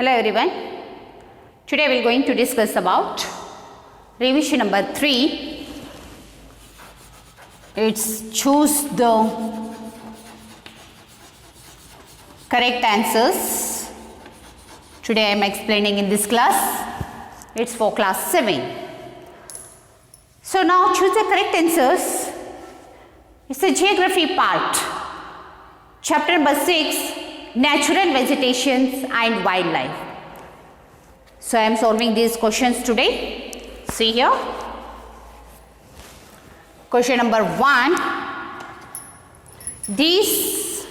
Hello everyone. Today we are going to discuss about revision number 3. It's choose the correct answers. Today I am explaining in this class. It's for class 7. So now choose the correct answers. It's the geography part. Chapter number 6. Natural vegetations and wildlife. So I am solving these questions today. See here. Question number 1. These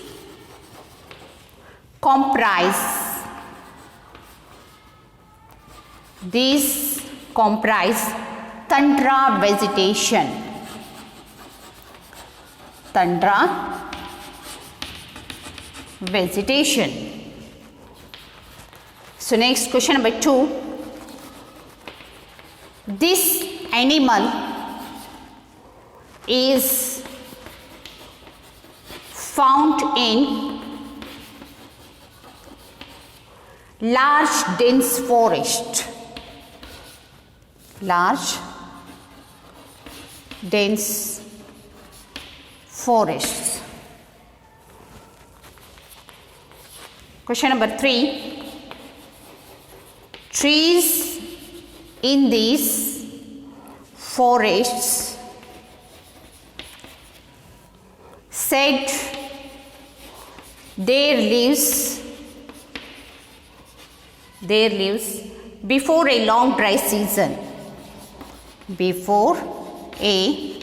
comprise tundra vegetation. Tundra vegetation. So next question number 2. This animal is found in large dense forest. Large dense forests. Question number 3. Trees in these forests shed their leaves before a long dry season. Before a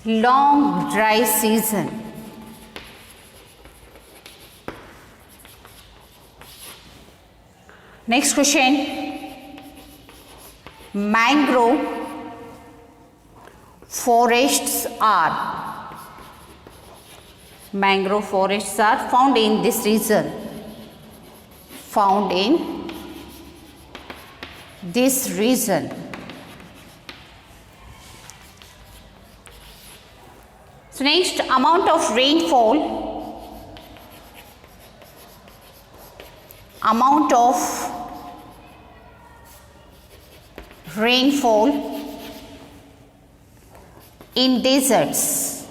long dry season. Next question. Mangrove forests are found in this region. Found in this region. So next, amount of rainfall. Amount of rainfall in deserts.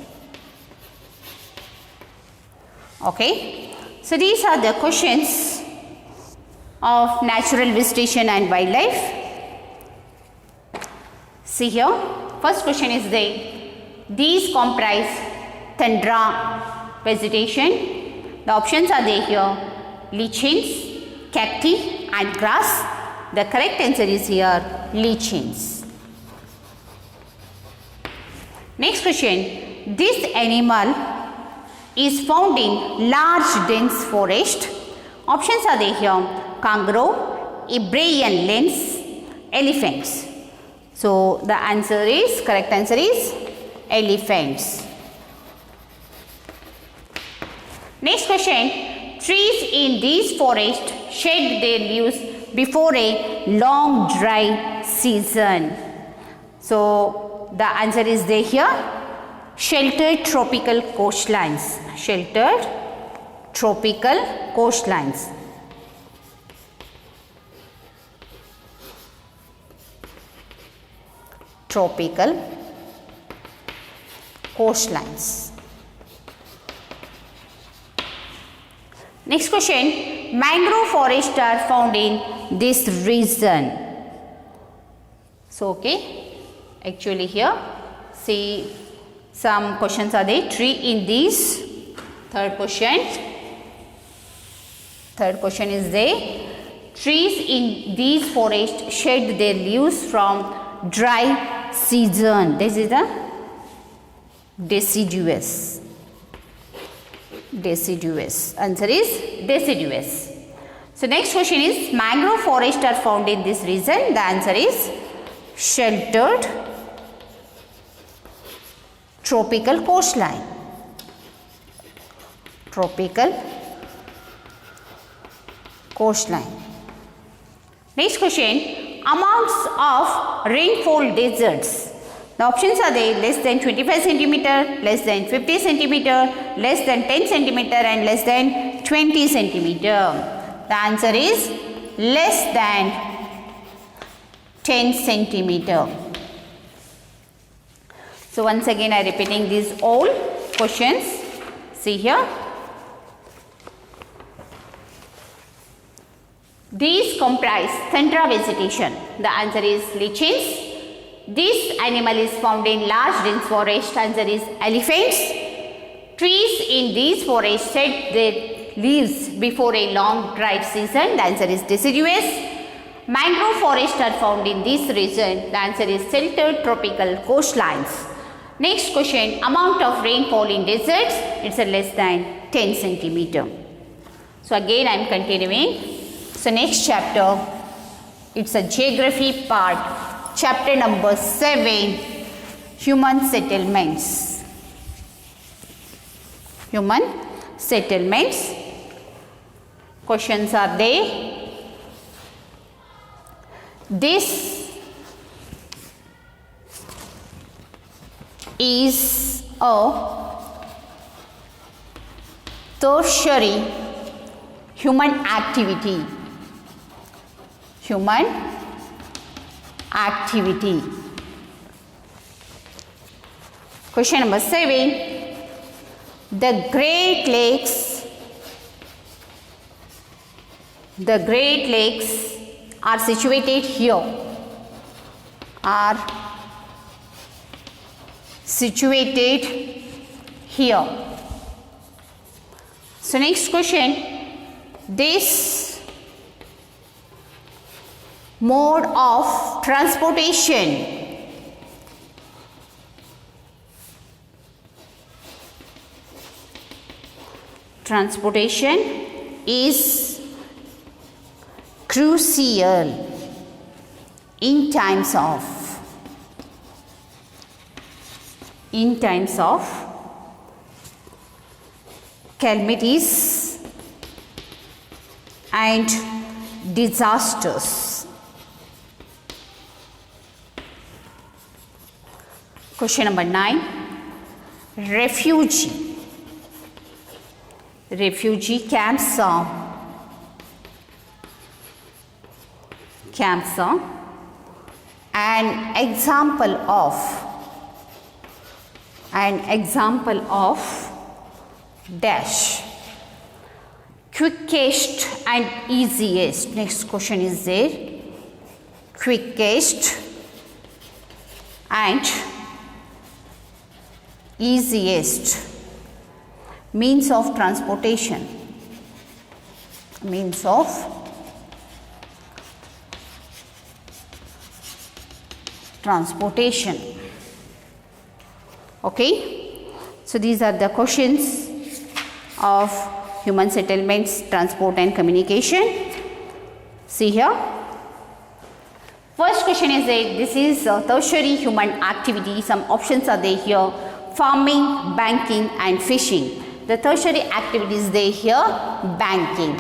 Okay. So these are the questions of natural vegetation and wildlife. See here. First question is these comprise tundra vegetation. The options are there here. Lichens, cacti and grass. The correct answer is here lichens. Next question. This animal is found in large dense forest. Options are there here. Kangaroo, Iberian lynx, elephants. So the correct answer is elephants. Next question. Trees in these forests shed their leaves before a long dry season. So the answer is there here. Sheltered tropical coastlines. Sheltered tropical coastlines. Tropical coastlines. Next question. Mangrove forests are found in this region. So actually here see some questions are there. Tree in these. Third question is there. Trees in these forests shed their leaves from dry season. This is the deciduous. Answer is deciduous. So next question is mangrove forests are found in this region. The answer is sheltered tropical coastline. Tropical coastline. Next question. Amounts of rainfall deserts. The options are there: less than 25 centimeter, less than 50 centimeter, less than 10 centimeter and less than 20 centimeter. The answer is less than 10 centimeter. So once again I am repeating these all questions. See here. These comprise tundra vegetation. The answer is lichens. This animal is found in large dense forest. Answer is elephants. Trees in these forests shed their leaves before a long dry season. The answer is deciduous. Mangrove forests are found in this region. The answer is sheltered tropical coastlines. Next question, amount of rainfall in deserts, it's a less than 10 centimeter. So again I am continuing. So next chapter, it's a geography part, chapter number 7, human settlements. Human settlements. Questions are there. This is a tertiary human activity. Human activity. Question number 7. The Great Lakes are situated here. So next question, this mode of transportation is crucial in times of calamities and disasters. Question number 9. Refugee camps are an example of dash quickest and easiest. Next question is there. Quickest and easiest means of transportation. Okay. So these are the questions of human settlements, transport and communication. See here. First question is that this is a tertiary human activity. Some options are there here. Farming, banking and fishing. The tertiary activities there here, banking.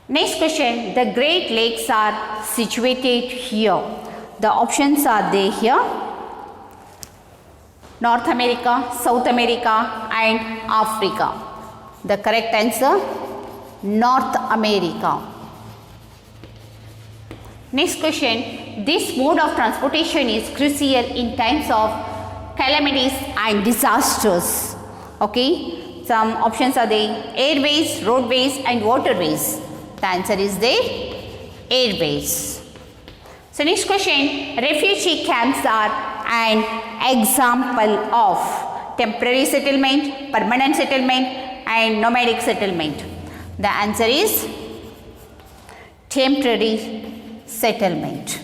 Next question, the Great Lakes are situated here. The options are there here. North America, South America and Africa. The correct answer, North America. Next question, this mode of transportation is crucial in times of calamities and disasters. Okay, some options are there, airways, roadways and waterways. The answer is there, airways. So next question, refugee camps are an example of temporary settlement, permanent settlement and nomadic settlement. The answer is temporary settlement.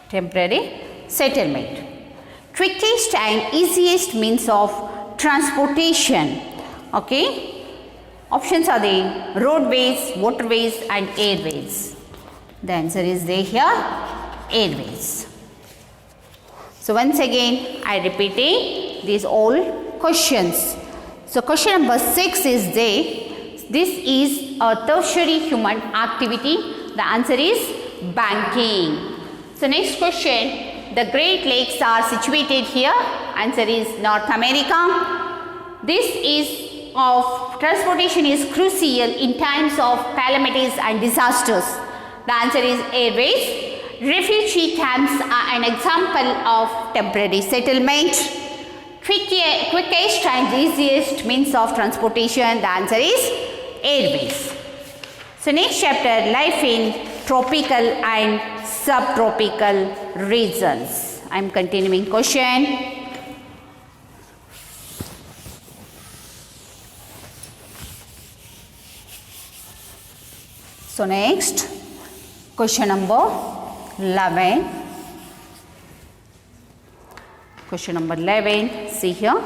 Temporary settlement. Quickest and easiest means of transportation. Okay. Options are there, roadways, waterways and airways. The answer is there here, airways. So once again I repeating these all questions. So question number 6 is there. This is a tertiary human activity. The answer is banking. So next question, the Great Lakes are situated here. Answer is North America. This is of transportation is crucial in times of calamities and disasters. The answer is airways. Refugee camps are an example of temporary settlement. Quickest and easiest means of transportation. The answer is airways. So next chapter, life in tropical and subtropical regions. I am continuing question. So next, question number 11. Question number 11, see here.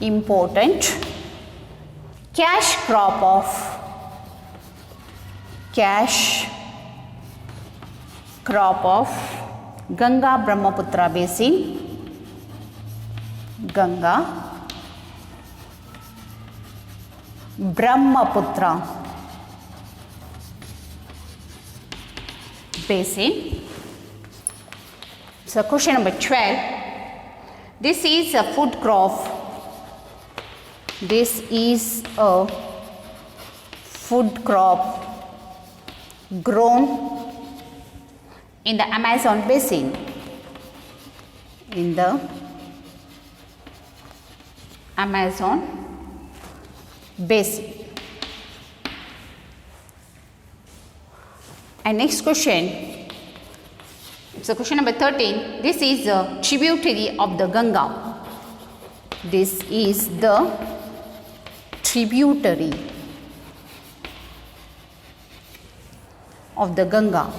Important cash crop of Ganga Brahmaputra basin. Ganga Brahmaputra basin. So question number 12. This is a food crop. This is a food crop grown in the Amazon basin. In the Amazon basin. And next question. So question number 13. This is a tributary of the Ganga. This is the tributary of the Ganga.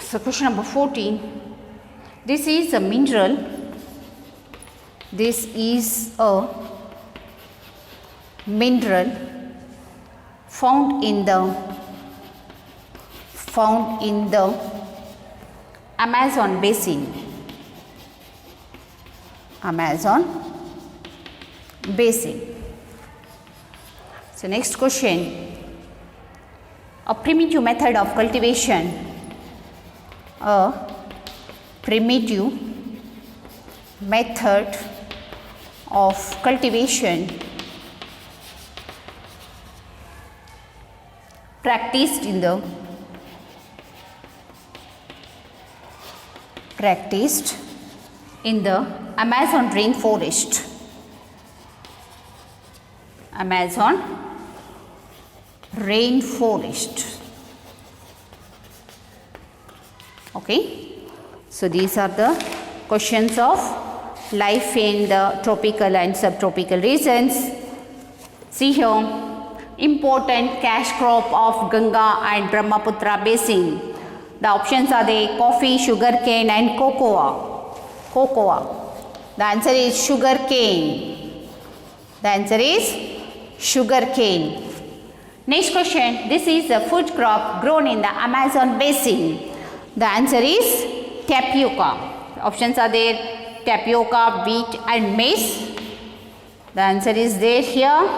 So question number 14. This is a mineral. This is a mineral found in the Amazon basin. Amazon basin. So next question. A primitive method of cultivation. A primitive method of cultivation practiced in the Amazon rainforest. Amazon rainforest. Okay. So these are the questions of life in the tropical and subtropical regions. See here, important cash crop of Ganga and Brahmaputra basin. The options are the coffee, sugarcane and cocoa. The answer is sugarcane. The answer is sugarcane. Next question. This is a food crop grown in the Amazon basin. The answer is tapioca. The options are there: tapioca, wheat and maize. The answer is there here,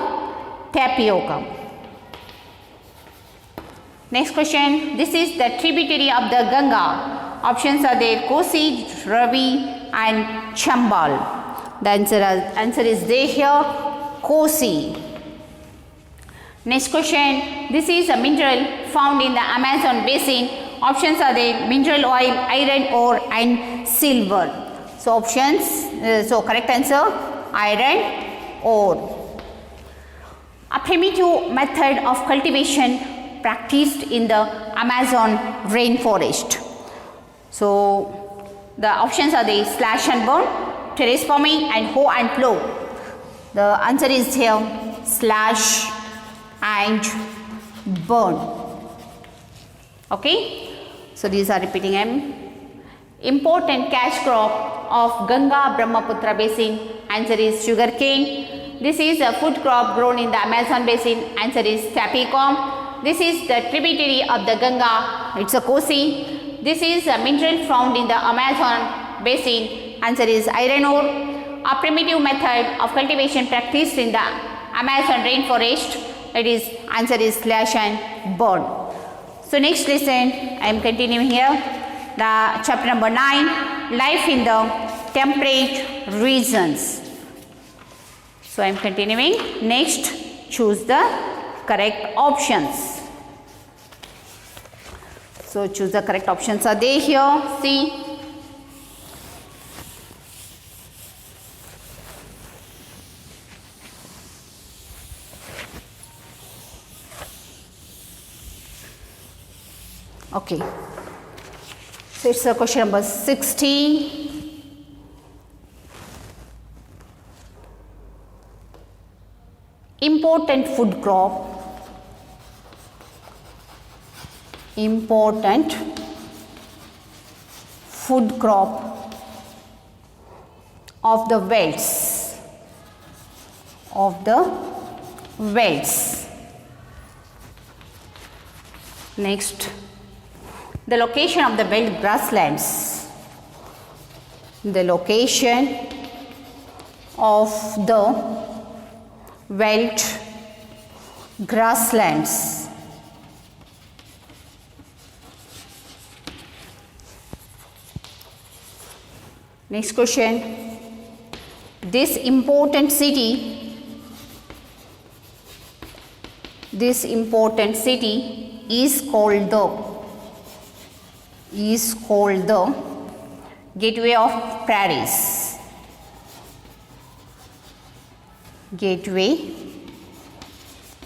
tapioca. Next question. This is the tributary of the Ganga. Options are there: Kosi, Ravi and Chambal. The answer is there here, Kosi. Next question. This is a mineral found in the Amazon basin. Options are there: mineral oil, iron ore and silver. So correct answer, iron ore. A primitive method of cultivation practiced in the Amazon rainforest. So the options are the slash and burn, terrace farming and hoe and plow. The answer is here, slash and burn. Okay. So these are repeating them. Important cash crop of Ganga Brahmaputra basin. Answer is sugarcane. This is a food crop grown in the Amazon basin. Answer is tapioca. This is the tributary of the Ganga. It's a Kosi. This is a mineral found in the Amazon basin. Answer is iron ore. A primitive method of cultivation practiced in the Amazon rainforest. It is answer is slash and burn. So next lesson I am continuing here. The chapter number 9, life in the temperate regions. So I am continuing. Next, choose the correct options. So choose the correct options are there here. See. Okay. So it's a question number 16. Important food crop. Important food crop of the wells. Of the wells. Next, the location of the veld grasslands. The location of the veld grasslands. Next question. This important city is called the Gateway of Paris. Gateway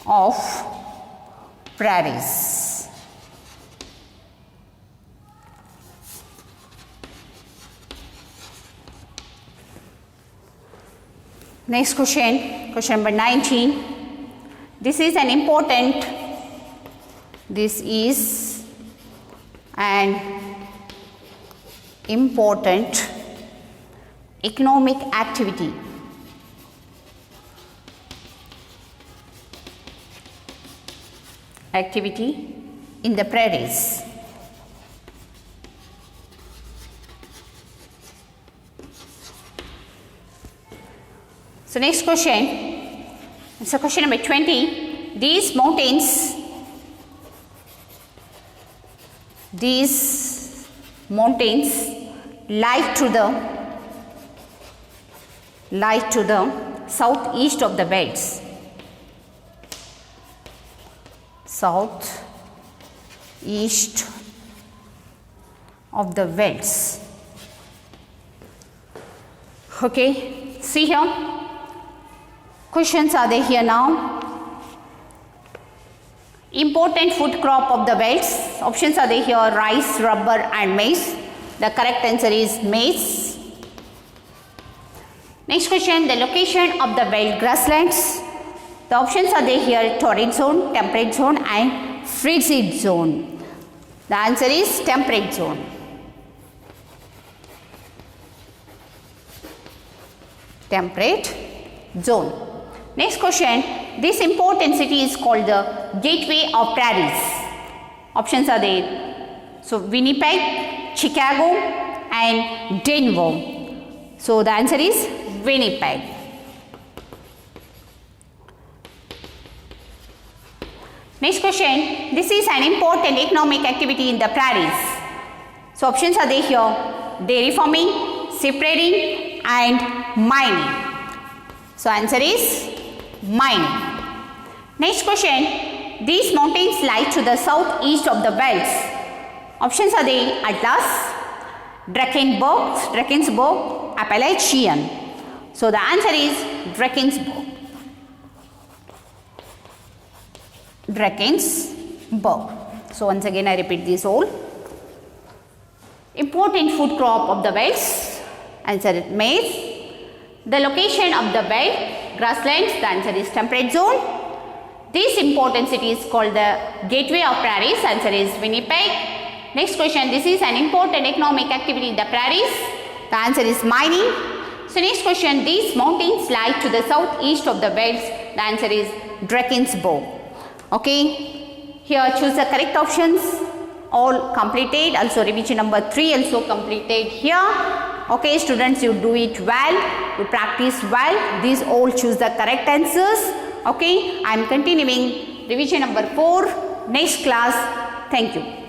of Paris. Next question, question number 19. This is an important economic activity. In the prairies. So next question, so question number 20. These mountains lie to the southeast of the belts. Southeast of the wells. Okay, see here. Questions are there here now. Important food crop of the wells. Options are there here: rice, rubber and maize. The correct answer is maize. Next question, the location of the veld grasslands. The options are there here: torrid zone, temperate zone and frigid zone. The answer is temperate zone. Temperate zone. Next question, this important city is called the Gateway of Paris. Options are there. So Winnipeg, Chicago and Denver. So the answer is Winnipeg. Next question, this is an important economic activity in the prairies. So options are there here: dairy farming, sheep rearing and mining. So answer is mining. Next question, these mountains lie to the southeast of the belts. Options are there: Atlas, Drakensberg, Appalachian. So the answer is Drakensberg. So once again I repeat this all. Important food crop of the belts. Answer is maize. The location of the veld grasslands. The answer is temperate zone. This important city is called the Gateway of Paris. Answer is Winnipeg. Next question, this is an important economic activity in the prairies. The answer is mining. So next question, these mountains lie to the southeast of the belts. The answer is Drakensberg. Okay, here choose the correct options. all completed. Also revision number 3 also completed here. Okay students, you do it well, you practice well. These all choose the correct answers. Okay, I am continuing revision number 4 next class. Thank you.